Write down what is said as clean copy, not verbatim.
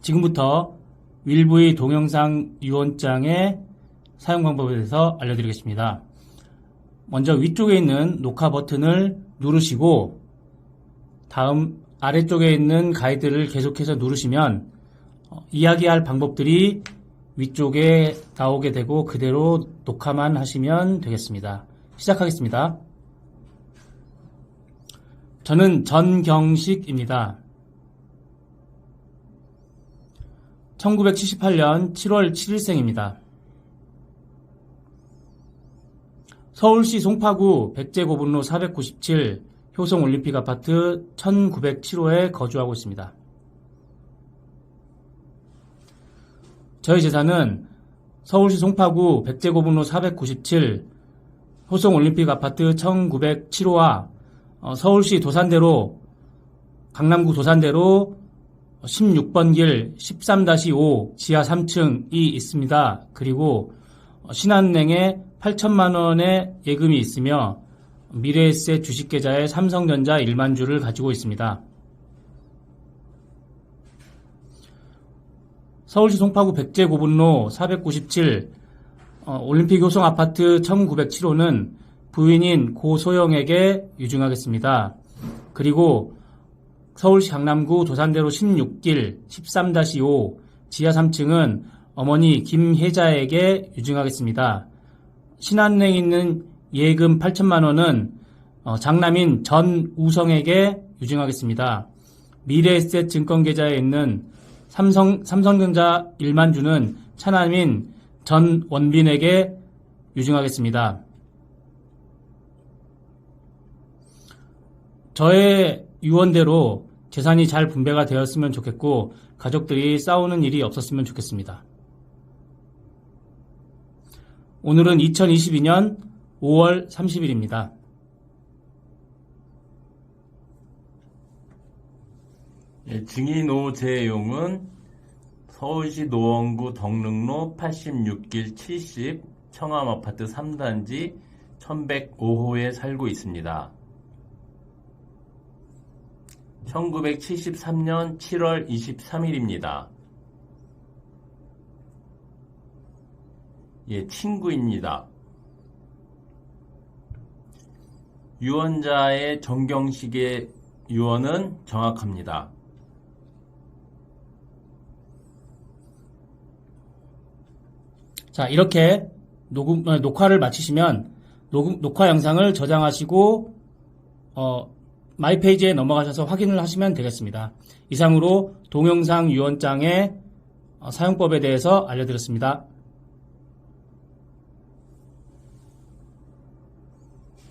지금부터 윌브이 동영상 유언장의 사용 방법에 대해서 알려드리겠습니다. 먼저 위쪽에 있는 녹화 버튼을 누르시고 다음 아래쪽에 있는 가이드를 계속해서 누르시면 이야기할 방법들이 위쪽에 나오게 되고 그대로 녹화만 하시면 되겠습니다. 시작하겠습니다. 저는 전경식입니다. 1978년 7월 7일생입니다. 서울시 송파구 백제고분로 497 효성올림픽 아파트 1907호에 거주하고 있습니다. 저희 재산은 서울시 송파구 백제고분로 497 효성올림픽 아파트 1907호와 서울시 도산대로 강남구 도산대로 16번 길 13-5 지하 3층이 있습니다. 그리고 신한은행에 8천만 원의 예금이 있으며 미래에셋 주식계좌에 삼성전자 1만 주를 가지고 있습니다. 서울시 송파구 백제고분로 497 올림픽 효성 아파트 1907호는 부인인 고소영에게 유증하겠습니다. 그리고 서울시 강남구 도산대로 16길 13-5 지하 3층은 어머니 김혜자에게 유증하겠습니다. 신한은행에 있는 예금 8천만 원은 장남인 전우성에게 유증하겠습니다. 미래에셋 증권계좌에 있는 삼성전자 1만 주는 차남인 전원빈에게 유증하겠습니다. 저의 유언대로 재산이 잘 분배가 되었으면 좋겠고 가족들이 싸우는 일이 없었으면 좋겠습니다. 오늘은 2022년 5월 30일입니다. 증인오제용은 서울시 노원구 덕릉로 86길 70 청암아파트 3단지 1105호에 살고 있습니다. 1973년 7월 23일입니다. 친구입니다. 유언자의 정경식의 유언은 정확합니다. 자, 이렇게 녹화를 마치시면 녹화 영상을 저장하시고 마이 페이지에 넘어가셔서 확인을 하시면 되겠습니다. 이상으로 동영상 유언장의 사용법에 대해서 알려드렸습니다.